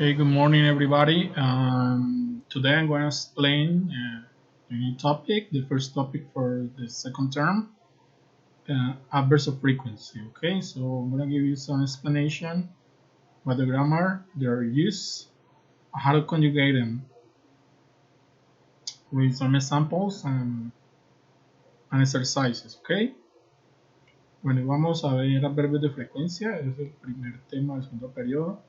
Okay, good morning, everybody. Today I'm going to explain a new topic, the first topic for the second term, adverbs of frequency. Okay, so I'm going to give you some explanation about the grammar, their use, how to conjugate them, with some examples and exercises. Okay, bueno, vamos a ver adverbios de frecuencia, es el primer tema del segundo periodo.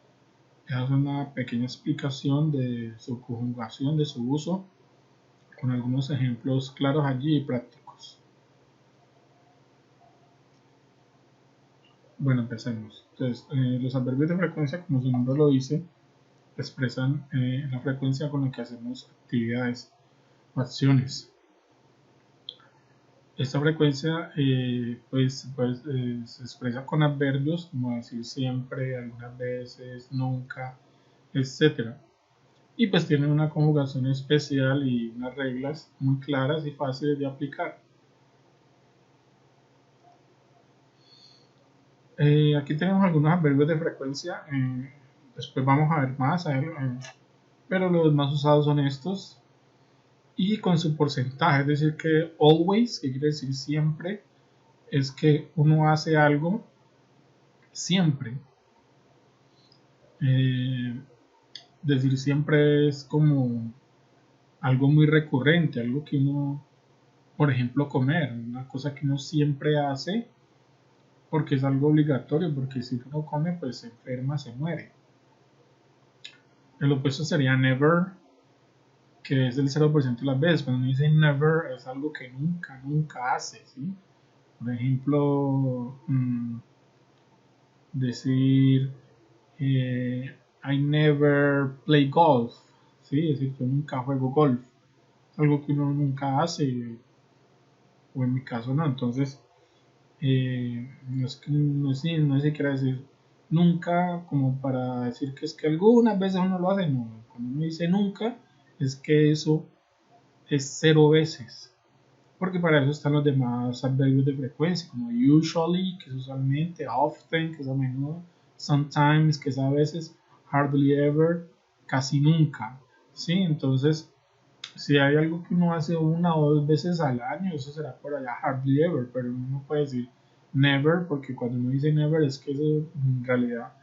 Es una pequeña explicación de su conjugación, de su uso, con algunos ejemplos claros allí y prácticos. Bueno, empecemos. Entonces, los adverbios de frecuencia, como su nombre lo dice, expresan la frecuencia con la que hacemos actividades o acciones. Esta frecuencia se expresa con adverbios, como decir siempre, algunas veces, nunca, etc. Y pues tienen una conjugación especial y unas reglas muy claras y fáciles de aplicar. Aquí tenemos algunos adverbios de frecuencia, después vamos a ver más, pero los más usados son estos y con su porcentaje, es decir que always, que quiere decir siempre, es que uno hace algo siempre. Decir siempre es como algo muy recurrente, algo que uno, por ejemplo, comer, una cosa que uno siempre hace porque es algo obligatorio, porque si uno come pues se enferma, se muere. El opuesto sería never, que es el 0% de las veces. Cuando uno dice never es algo que nunca hace, ¿sí? Por ejemplo, decir I never play golf, ¿sí? Es decir, yo nunca juego golf. Es algo que uno nunca hace, o en mi caso no. Entonces, no es siquiera decir nunca como para decir que es que algunas veces uno lo hace, no. Cuando uno dice nunca, es que eso es 0 veces, porque para eso están los demás adverbios de frecuencia, como usually, que es usualmente, often, que es a menudo, sometimes, que es a veces, hardly ever, casi nunca, ¿sí? Entonces, si hay algo que uno hace una o dos veces al año, eso será por allá hardly ever, pero uno no puede decir never, porque cuando uno dice never es que eso en realidad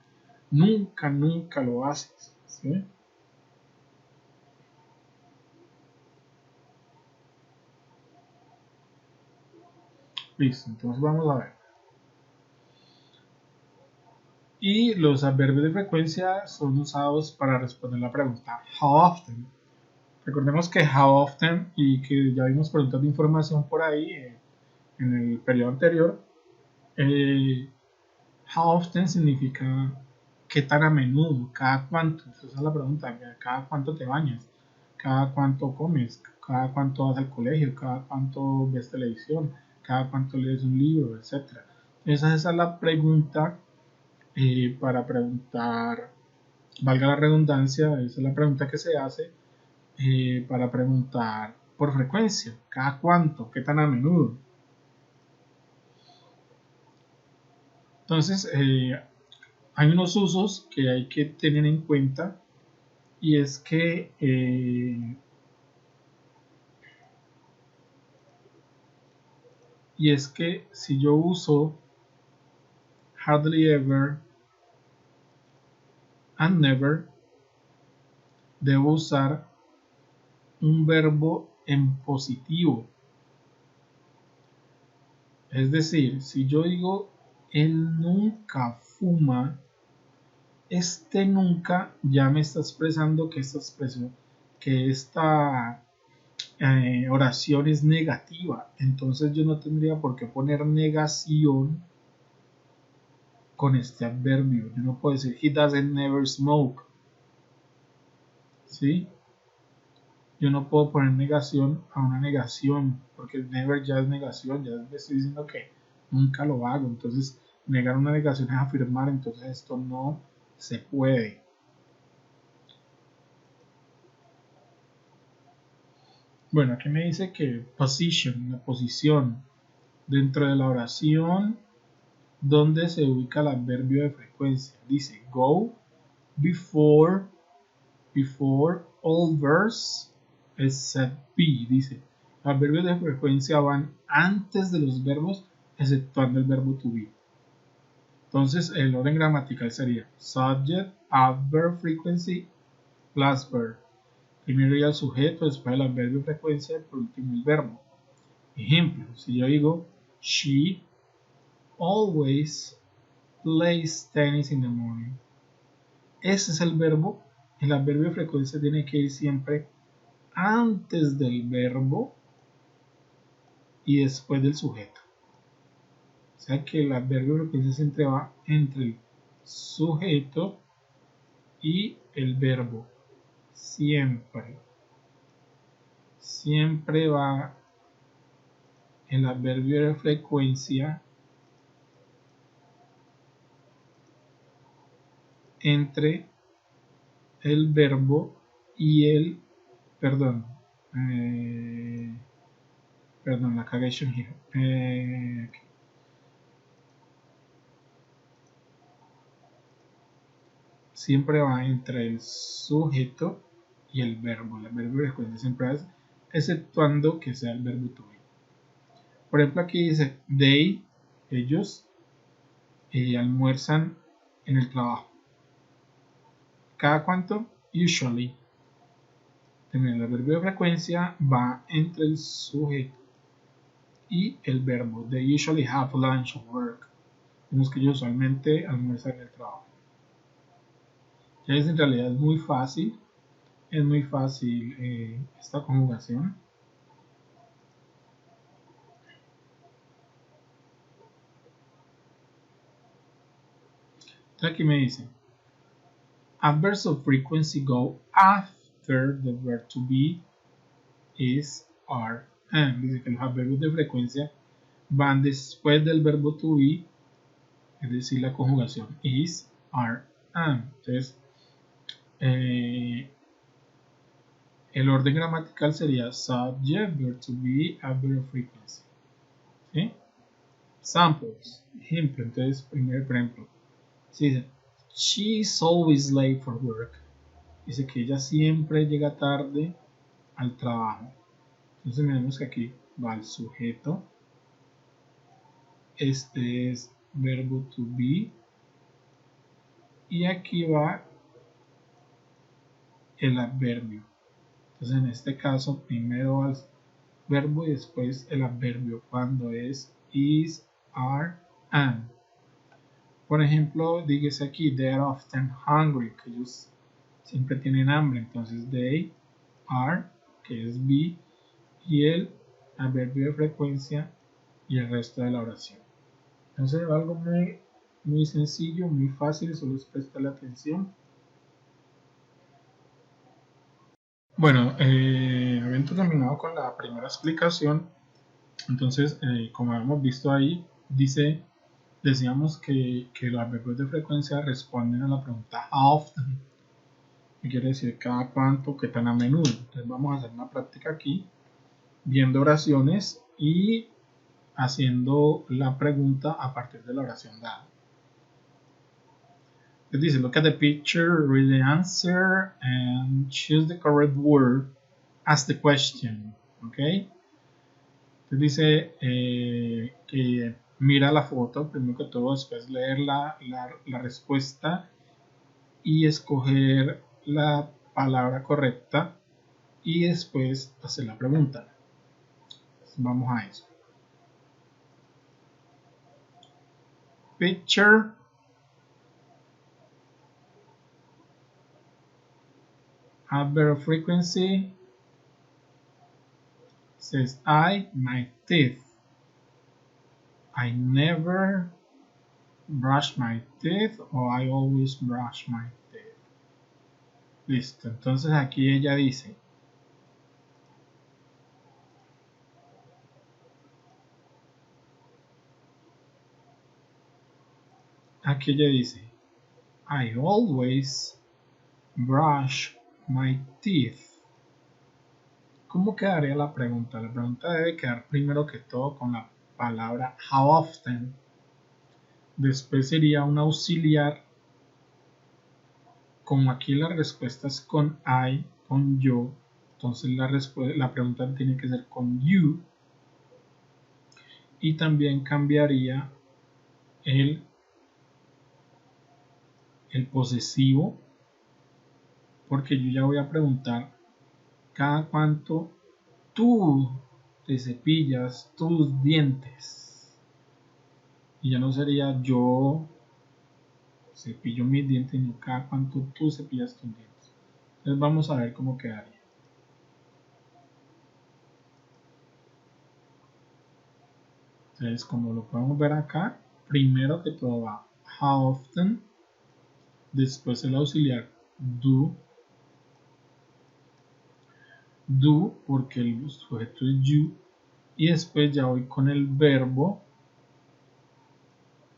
nunca lo haces, ¿sí? Listo, entonces vamos a ver. Y los adverbios de frecuencia son usados para responder la pregunta how often. Recordemos que how often, y que ya vimos preguntas de información por ahí en el periodo anterior, how often significa qué tan a menudo, cada cuánto. Esa es la pregunta, cada cuánto te bañas, cada cuánto comes, cada cuánto vas al colegio, cada cuánto ves televisión, cada cuánto lees un libro, etc. Esa es la pregunta para preguntar, valga la redundancia, esa es la pregunta que se hace para preguntar por frecuencia, cada cuánto, qué tan a menudo. Entonces, hay unos usos que hay que tener en cuenta y es que si yo uso hardly ever and never, debo usar un verbo en positivo. Es decir, si yo digo él nunca fuma, este nunca ya me está expresando que esta expresión, que esta oración es negativa. Entonces yo no tendría por qué poner negación con este adverbio. Yo no puedo decir he doesn't never smoke, ¿sí? Yo no puedo poner negación a una negación, porque never ya es negación, ya me estoy diciendo que nunca lo hago. Entonces negar una negación es afirmar, entonces esto no se puede. Bueno, aquí me dice que position, la posición dentro de la oración donde se ubica el adverbio de frecuencia. Dice go before before all verbs except be. Dice, los verbios de frecuencia van antes de los verbos exceptuando el verbo to be. Entonces el orden gramatical sería subject, adverb, frequency, plus verb. Primero iría el sujeto, después el adverbio frecuencia y por último el verbo. Ejemplo, si yo digo she always plays tennis in the morning. Ese es el verbo. El adverbio frecuencia tiene que ir siempre antes del verbo y después del sujeto. O sea que el adverbio frecuencia siempre va entre el sujeto y el verbo. Siempre. Siempre va el adverbio de frecuencia entre el verbo y el la cagation here. Siempre va entre el sujeto y el verbo. El verbo de frecuencia siempre es, exceptuando que sea el verbo to be. Por ejemplo, aquí dice they, ellos almuerzan en el trabajo. ¿Cada cuánto? Usually. El adverbio de frecuencia va entre el sujeto y el verbo. They usually have lunch at work. Vemos que ellos usualmente almuerzan en el trabajo. Ya es en realidad es muy fácil. Es muy fácil esta conjugación. Entonces aquí me dice adverbs of frequency go after the verb to be, is, are, and. Dice que los adverbios de frecuencia van después del verbo to be, es decir, la conjugación is, are, and. Entonces, el orden gramatical sería subject, verb to be, adverb of frequency. ¿Sí? Samples, ejemplo. Entonces, primero, por ejemplo, si dice she's always late for work. Dice que ella siempre llega tarde al trabajo. Entonces miremos que aquí va el sujeto. Este es verbo to be. Y aquí va el adverbio. Entonces en este caso primero va el verbo y después el adverbio cuando es is, are, and. Por ejemplo, dígase aquí, they are often hungry, que ellos siempre tienen hambre. Entonces they are, que es be, y el adverbio de frecuencia y el resto de la oración. Entonces algo muy sencillo, muy fácil, solo es prestarle atención. Bueno, habiendo terminado con la primera explicación, entonces como hemos visto ahí, decíamos que los adverbios de frecuencia responden a la pregunta how often, que quiere decir cada cuánto, qué tan a menudo. Entonces vamos a hacer una práctica aquí, viendo oraciones y haciendo la pregunta a partir de la oración dada. It dice, look at the picture, read the answer, and choose the correct word as the question. ¿Ok? Entonces dice que mira la foto, primero que todo, después leer la respuesta y escoger la palabra correcta y después hacer la pregunta. Entonces, vamos a eso. Picture. Adverb frequency says my teeth. I never brush my teeth or I always brush my teeth. Listo, entonces aquí ella dice I always brush my teeth. ¿Cómo quedaría la pregunta? La pregunta debe quedar primero que todo con la palabra how often. Después sería un auxiliar como aquí la respuesta es con I, con yo, entonces la pregunta tiene que ser con you. Y también cambiaría el posesivo, porque yo ya voy a preguntar cada cuánto tú te cepillas tus dientes. Y ya no sería yo cepillo mis dientes, sino cada cuánto tú cepillas tus dientes. Entonces vamos a ver cómo quedaría. Entonces, como lo podemos ver acá, primero que todo va how often, después el auxiliar do porque el sujeto es you, y después ya voy con el verbo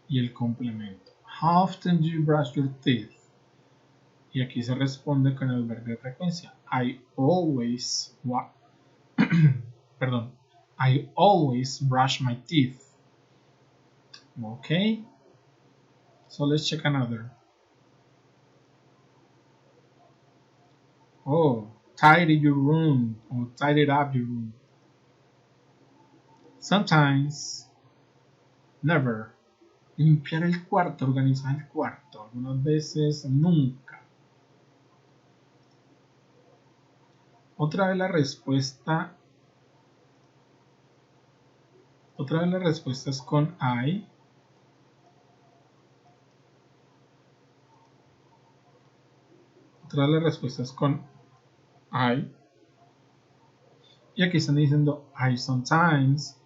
y el complemento. How often do you brush your teeth? Y aquí se responde con el verbo de frecuencia. I always I always brush my teeth. Okay, so let's check another. Oh, tidy your room or tidy up your room. Sometimes, never. Limpiar el cuarto, organizar el cuarto. Algunas veces, nunca. Otra vez la respuesta es con I. Otra vez la respuesta es con I. Y aquí están diciendo I sometimes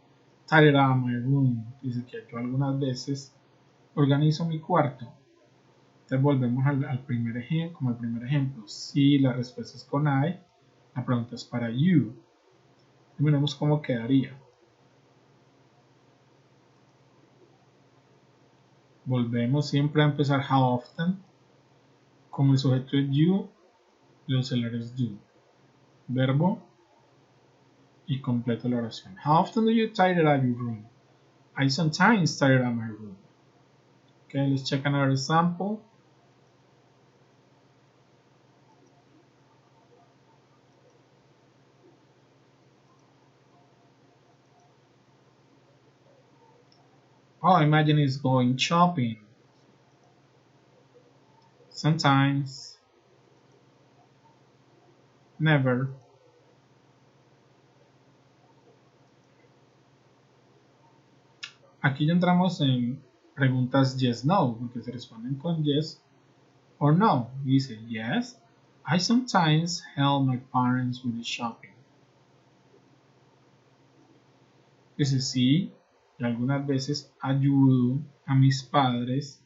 tidy up my room. Dice que yo algunas veces organizo mi cuarto. Entonces volvemos al primer ejemplo, como el primer ejemplo. Si la respuesta es con I, la pregunta es para you. Y miremos cómo quedaría. Volvemos siempre a empezar how often. Como el sujeto es you, el auxiliar es do. Verbo y completo la oración. How often do you tidy up your room? I sometimes tidy up my room. Okay, let's check another example. Oh, imagine it's going shopping. Sometimes. Never. Aquí ya entramos en preguntas yes, no, porque se responden con yes or no. Dice yes, I sometimes help my parents with the shopping. Dice sí, y algunas veces ayudo a mis padres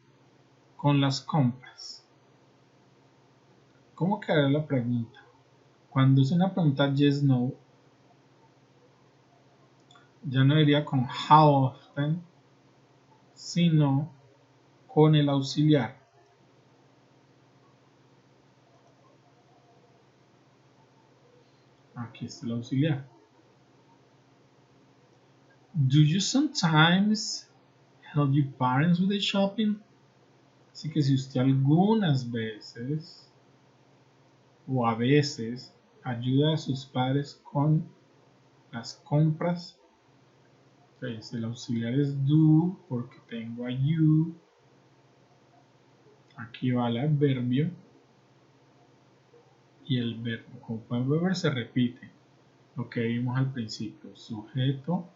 con las compras. ¿Cómo quedará la pregunta? Cuando es una pregunta yes, no, ya no iría con how often, sino con el auxiliar. Aquí está el auxiliar. Do you sometimes help your parents with the shopping? Así que si usted algunas veces o a veces ayuda a sus padres con las compras, pues el auxiliar es do porque tengo a you. Aquí va el adverbio y el verbo. Como pueden ver, se repite lo que vimos al principio: sujeto,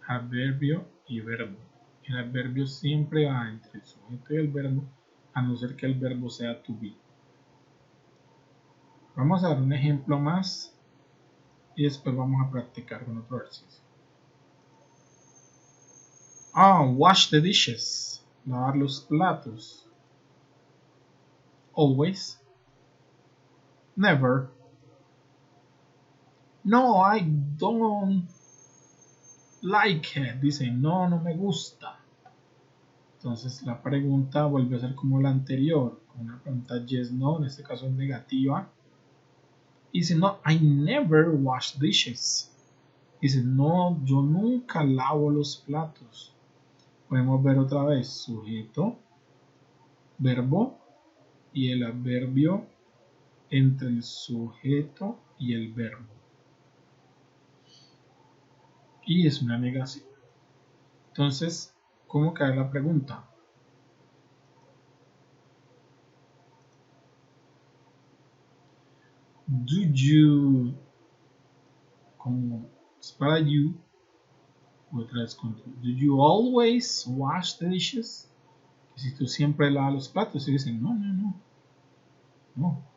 adverbio y verbo. El adverbio siempre va entre el sujeto y el verbo, a no ser que el verbo sea to be. Vamos a dar un ejemplo más y después vamos a practicar con otro ejercicio. Wash the dishes. Lavar los platos. Always. Never. No, I don't like it. Dice, no, no me gusta. Entonces la pregunta vuelve a ser como la anterior, con una pregunta yes, no, en este caso es negativa. Dice, no, I never wash dishes. Dice, no, yo nunca lavo los platos. Podemos ver otra vez sujeto, verbo y el adverbio entre el sujeto y el verbo. Y es una negación. Entonces, ¿cómo queda la pregunta? Do you, como es para you, otra vez con do you always wash the dishes? Si tú siempre lavas los platos, y dicen, no,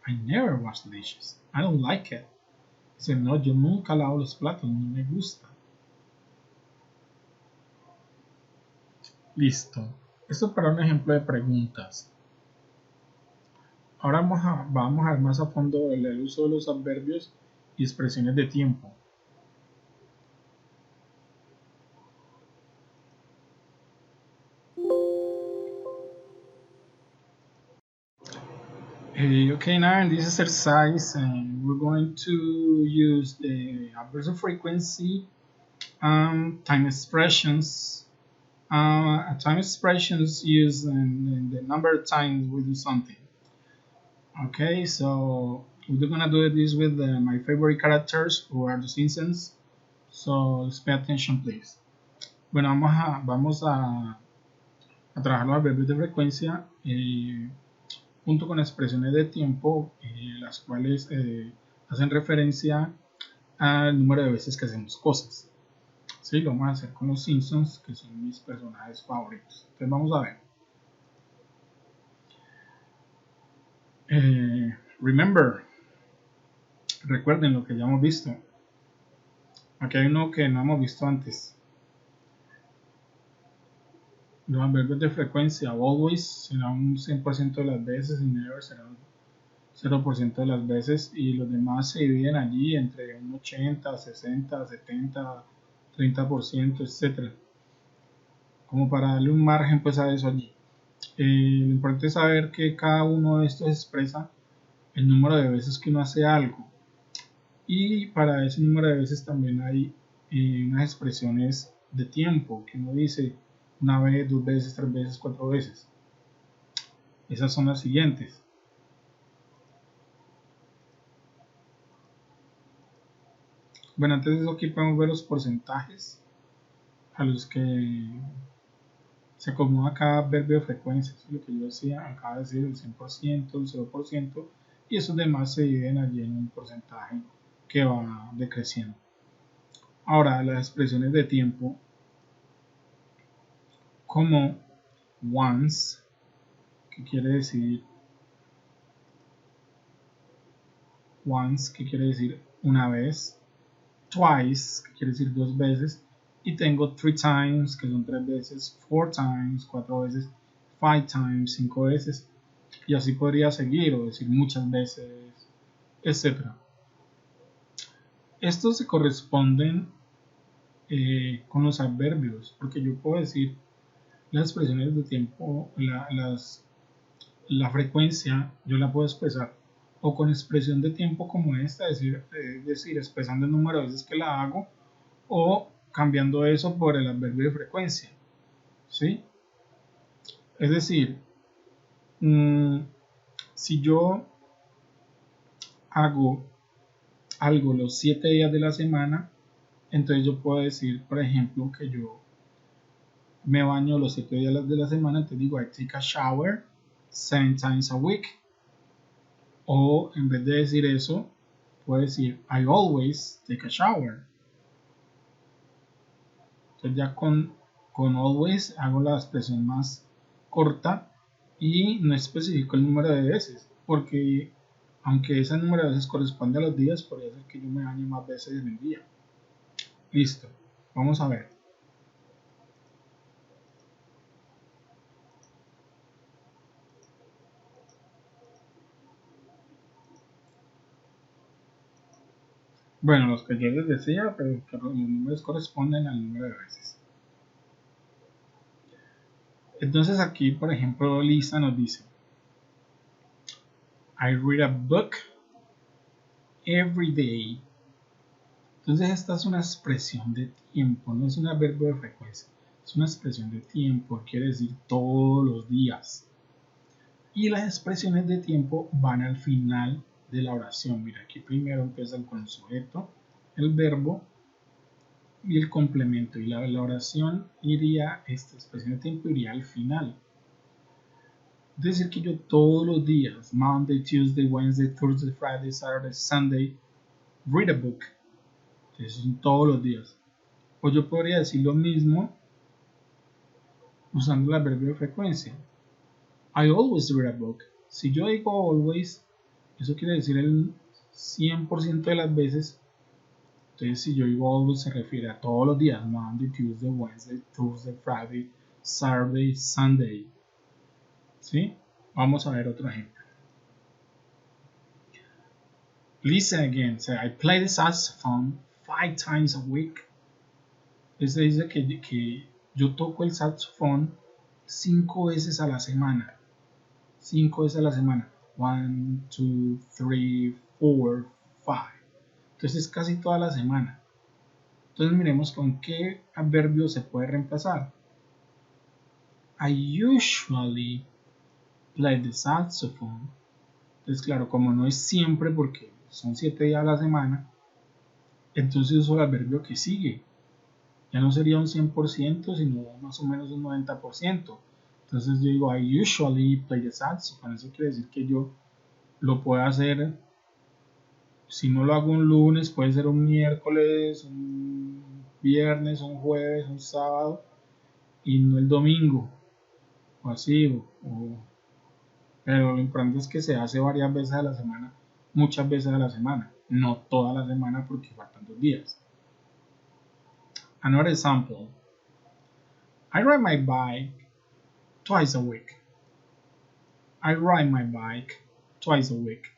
I never wash the dishes. I don't like it. Dicen, no, yo nunca lavo los platos, no me gusta. Listo. Esto para un ejemplo de preguntas. Ahora vamos a ver más a fondo el uso de los adverbios y expresiones de tiempo. Okay, now in this exercise, we're going to use the adverbs of frequency, time expressions. Time expressions use in the number of times we do something. Okay, so we're gonna do this with my favorite characters, who are the Simpsons. So let's pay attention, please. Bueno, vamos a trabajar los adverbios de frecuencia junto con expresiones de tiempo, las cuales hacen referencia al número de veces que hacemos cosas. ¿Sí? Lo vamos a hacer con los Simpsons, que son mis personajes favoritos. Entonces vamos a ver. Remember, recuerden lo que ya hemos visto. Aquí hay uno que no hemos visto antes. Los adverbios de frecuencia, always será un 100% de las veces y never será un 0% de las veces, y los demás se dividen allí entre un 80, 60, 70, 30%, etc. Como para darle un margen pues a eso allí. Lo importante es saber que cada uno de estos expresa el número de veces que uno hace algo, y para ese número de veces también hay unas expresiones de tiempo que uno dice una vez, dos veces, tres veces, cuatro veces. Esas son las siguientes. Bueno, antes de eso aquí podemos ver los porcentajes a los que se acomoda cada adverbio de frecuencia. Eso es lo que yo decía, acaba de decir el 100%, el 0%, y esos demás se dividen allí en un porcentaje que va decreciendo. Ahora, las expresiones de tiempo, como once, que quiere decir una vez, twice, que quiere decir dos veces, y tengo three times, que son tres veces, four times, cuatro veces, five times, cinco veces, y así podría seguir, o decir muchas veces, etc. Estos se corresponden con los adverbios, porque yo puedo decir las expresiones de tiempo, la frecuencia, yo la puedo expresar o con expresión de tiempo como esta, es decir, expresando el número de veces que la hago, o cambiando eso por el adverbio de frecuencia, ¿sí? Es decir, si yo hago algo los 7 días de la semana, entonces yo puedo decir, por ejemplo, que yo me baño los 7 días de la semana, entonces digo, I take a shower 7 times a week. O en vez de decir eso, puedo decir, I always take a shower. Entonces ya con always hago la expresión más corta y no especifico el número de veces, porque aunque ese número de veces corresponde a los días, podría ser que yo me bañe más veces en el día. Listo, vamos a ver. Bueno, los que yo les decía, pero que los números corresponden al número de veces. Entonces aquí, por ejemplo, Lisa nos dice, I read a book every day. Entonces esta es una expresión de tiempo, no es un adverbio de frecuencia, es una expresión de tiempo, quiere decir todos los días. Y las expresiones de tiempo van al final de la oración. Mira, aquí primero empiezan con el sujeto, el verbo y el complemento. Y la oración iría, esta expresión de tiempo iría al final. Es decir, que yo todos los días, Monday, Tuesday, Wednesday, Thursday, Friday, Saturday, Sunday, read a book. Entonces son todos los días. O yo podría decir lo mismo usando el adverbio de frecuencia. I always read a book. Si yo digo always, eso quiere decir el 100% de las veces. Entonces si yo digo always se refiere a todos los días. Monday, Tuesday, Wednesday, Thursday, Friday, Saturday, Sunday. ¿Sí? Vamos a ver otro ejemplo. Listen again. Say, I play the saxophone 5 times a week. Este dice que yo toco el saxofón 5 veces a la semana. 5 veces a la semana. 1, 2, 3, 4, 5. Entonces casi toda la semana. Entonces miremos con qué adverbio se puede reemplazar. I usually play the saxophone. Entonces claro, como no es siempre porque son 7 días a la semana, entonces uso el adverbio que sigue. Ya no sería un 100%, sino más o menos un 90%. Entonces yo digo, I usually play the saxophone. Eso quiere decir que yo lo puedo hacer, si no lo hago un lunes, puede ser un miércoles, un viernes, un jueves, un sábado, y no el domingo, o así, pero lo importante es que se hace varias veces a la semana, muchas veces a la semana, no toda la semana porque faltan 2 días. Another example. I ride my bike twice a week. I ride my bike twice a week.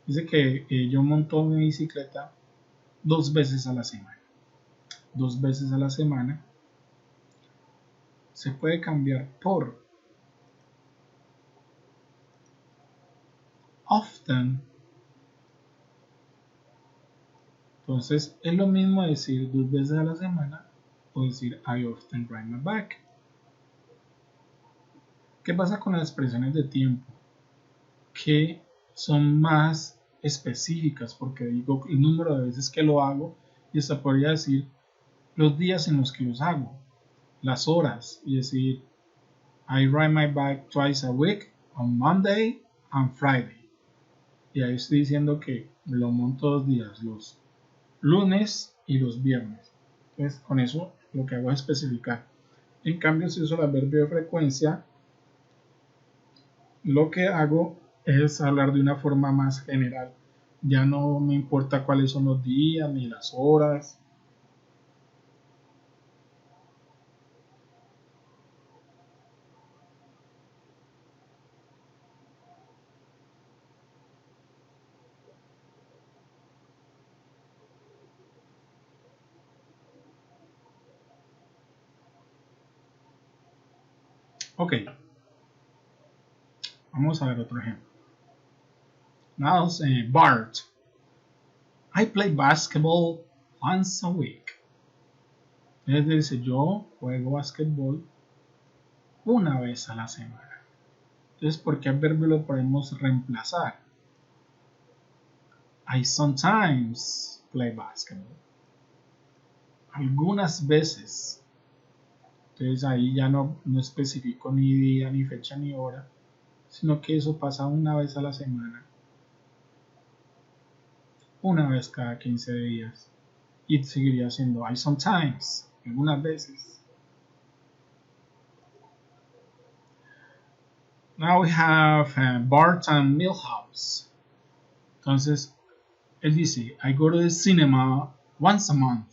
Dice que yo monto mi bicicleta 2 veces a la semana. 2 veces a la semana. Se puede cambiar por often. Entonces es lo mismo decir 2 veces a la semana o decir I often ride my bike. ¿Qué pasa con las expresiones de tiempo? Que son más específicas porque digo el número de veces que lo hago y hasta podría decir los días en los que los hago, las horas y decir I ride my bike twice a week on Monday and Friday. Y ahí estoy diciendo que lo monto 2 días, los lunes y los viernes. Entonces con eso lo que hago es especificar. En cambio si uso el adverbio de frecuencia, lo que hago es hablar de una forma más general. Ya no me importa cuáles son los días ni las horas. Ok, vamos a ver otro ejemplo. Now, Bart. I play basketball once a week. Es decir, yo juego basquetbol una vez a la semana. Entonces, ¿por qué adverbio lo podemos reemplazar? I sometimes play basketball. Algunas veces. Entonces ahí ya no especifico ni día, ni fecha, ni hora, sino que eso pasa una vez a la semana. Una vez cada 15 días. Y seguiría siendo I sometimes, algunas veces. Now we have Bart and Milhouse. Entonces, él dice, I go to the cinema once a month.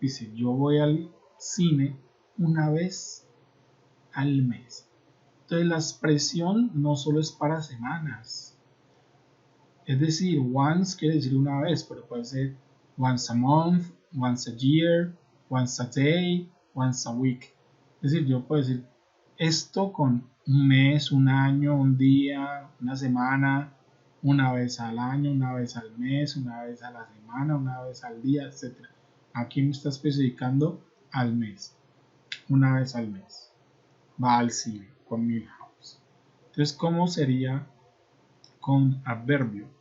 Dice, yo voy al cine una vez al mes. Entonces, la expresión no solo es para semanas. Es decir, once quiere decir una vez, pero puede ser once a month, once a year, once a day, once a week. Es decir, yo puedo decir esto con un mes, un año, un día, una semana, una vez al año, una vez al mes, una vez a la semana, una vez al día, etc. Aquí me está especificando al mes, una vez al mes. Va al cine con Milhouse. Entonces, ¿cómo sería con adverbio?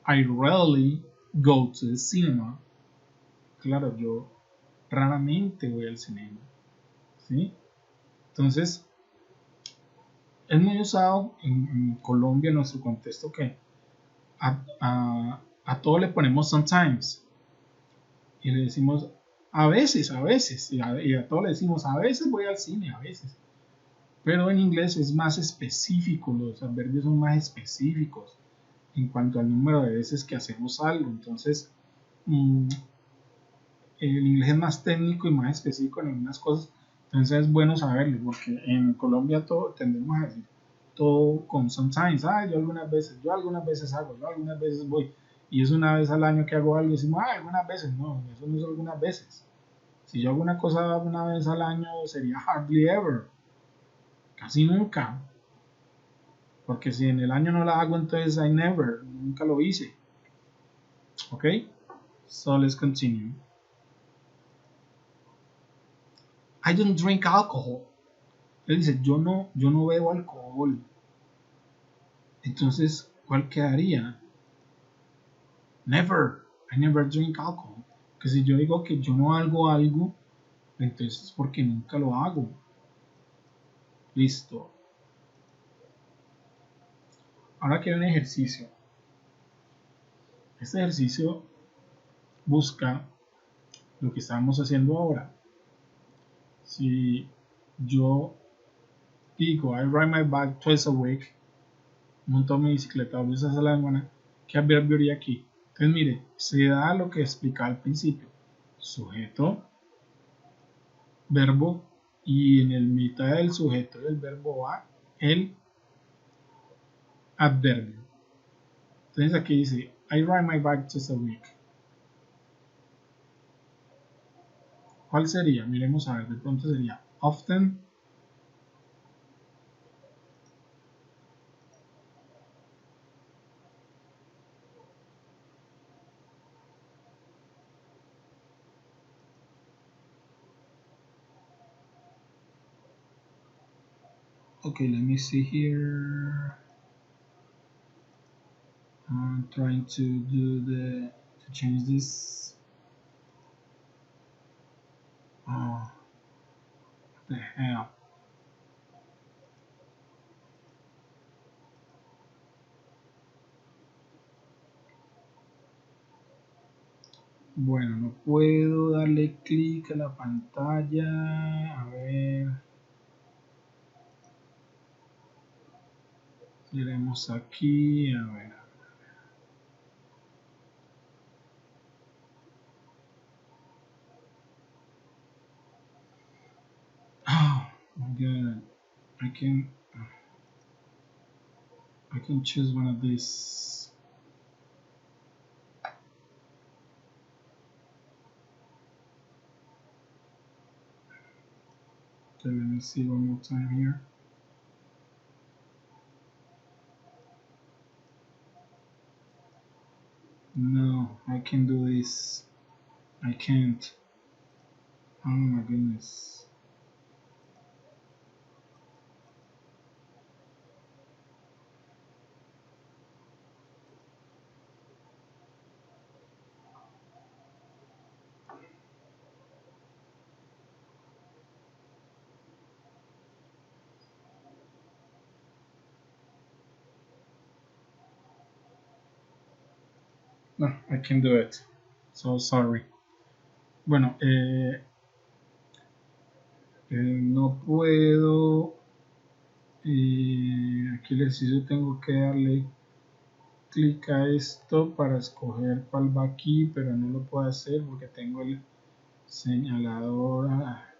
I rarely go to the cinema. Claro, yo raramente voy al cinema. ¿Sí? Entonces, es muy usado en Colombia, en nuestro contexto, que a todo le ponemos sometimes. Y le decimos a veces. Y a todo le decimos a veces voy al cine, a veces. Pero en inglés es más específico, los adverbios son más específicos en cuanto al número de veces que hacemos algo. Entonces, el inglés es más técnico y más específico en algunas cosas. Entonces es bueno saberlo, porque en Colombia todo tendemos a decir todo con sometimes. Yo algunas veces hago, yo algunas veces voy. Y es una vez al año que hago algo y decimos, algunas veces. No, eso no es algunas veces. Si yo hago una cosa una vez al año sería hardly ever, casi nunca. Porque si en el año no la hago, entonces I never, nunca lo hice. ¿Ok? So let's continue. I don't drink alcohol. Él dice, yo no bebo alcohol. Entonces, ¿cuál quedaría? Never. I never drink alcohol. Que si yo digo que yo no hago algo, entonces es porque nunca lo hago. Listo. Ahora quiero un ejercicio. Este ejercicio busca lo que estamos haciendo ahora. Si yo digo, I ride my bike twice a week, monto mi bicicleta 2 veces a la semana, ¿qué adverbio haría aquí? Entonces mire, se da lo que explicaba al principio. Sujeto, verbo, y en el mitad del sujeto del verbo va el adverbio. Entonces aquí dice, I ride my bike twice a week. ¿Cuál sería? Miremos a ver, de pronto sería often, okay, let me see here. I'm trying to change this. Oh, what the hell. Bueno, no puedo darle clic a la pantalla. A ver. Iremos aquí. A ver. Oh my god. I can choose one of these. Okay, let me see one more time here. No, I can't do this. I can't. Oh my goodness. No, I can't do it. So sorry. Bueno, no puedo. Aquí el ejercicio tengo que darle clic a esto para escoger cuál va aquí, pero no lo puedo hacer porque tengo el señalador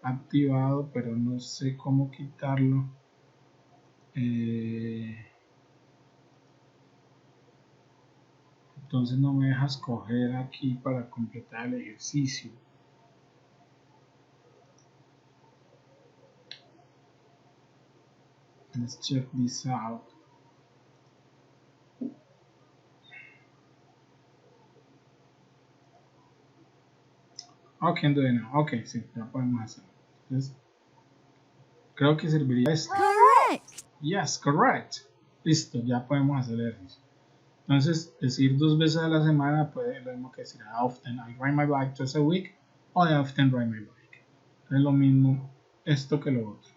activado, pero no sé cómo quitarlo. Entonces no me deja escoger aquí para completar el ejercicio. Let's check this out. Ok, ok, sí, ya podemos hacerlo. Entonces, creo que serviría esto. Correct. Yes, correct. Listo, ya podemos hacer el ejercicio. Entonces, decir 2 veces a la semana puede lo mismo que decir I often I ride my bike twice a week o I often ride my bike. Es lo mismo esto que lo otro.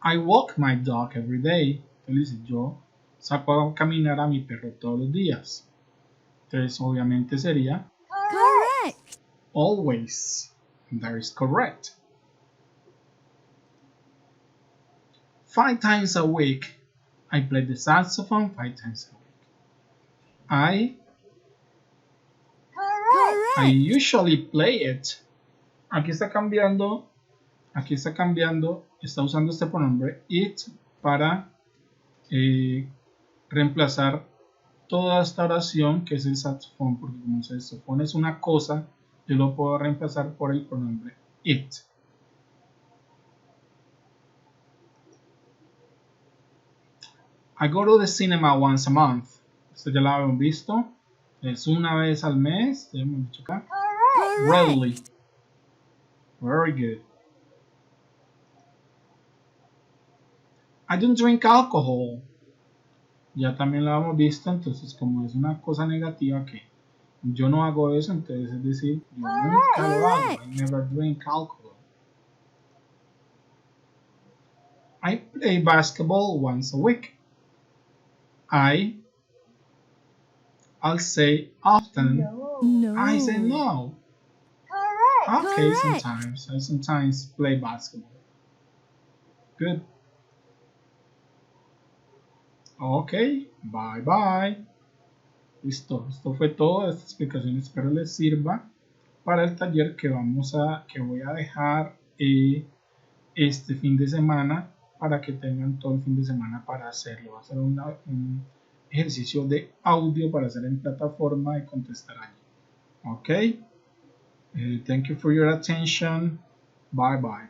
I walk my dog every day. Entonces, yo saco a caminar a mi perro todos los días. Entonces, obviamente sería Correct. always. That is correct. 5 times a week. I play the saxophone 5 times a week. I Correct. usually play it. Aquí está cambiando, está usando este pronombre it para reemplazar toda esta oración que es el saxofón, porque como el saxofón es una cosa, yo lo puedo reemplazar por el pronombre it. I go to the cinema once a month. Esto ya lo habíamos visto. Es una vez al mes. Ya hemos dicho acá. Correct. Rarely. Very good. I don't drink alcohol. Ya también lo hemos visto. Entonces, como es una cosa negativa que yo no hago eso, entonces es decir, yo nunca lo hago. I never drink alcohol. I play basketball once a week. I'll say often. No. I say no. Correct. Okay, Correct. sometimes. I sometimes play basketball. Good. Okay, bye bye. Listo, esto fue todo. Esta explicación espero les sirva para el taller que voy a dejar este fin de semana para que tengan todo el fin de semana para hacerlo. Va a ser un ejercicio de audio para hacer en plataforma y contestar allí. Ok. Thank you for your attention. Bye bye.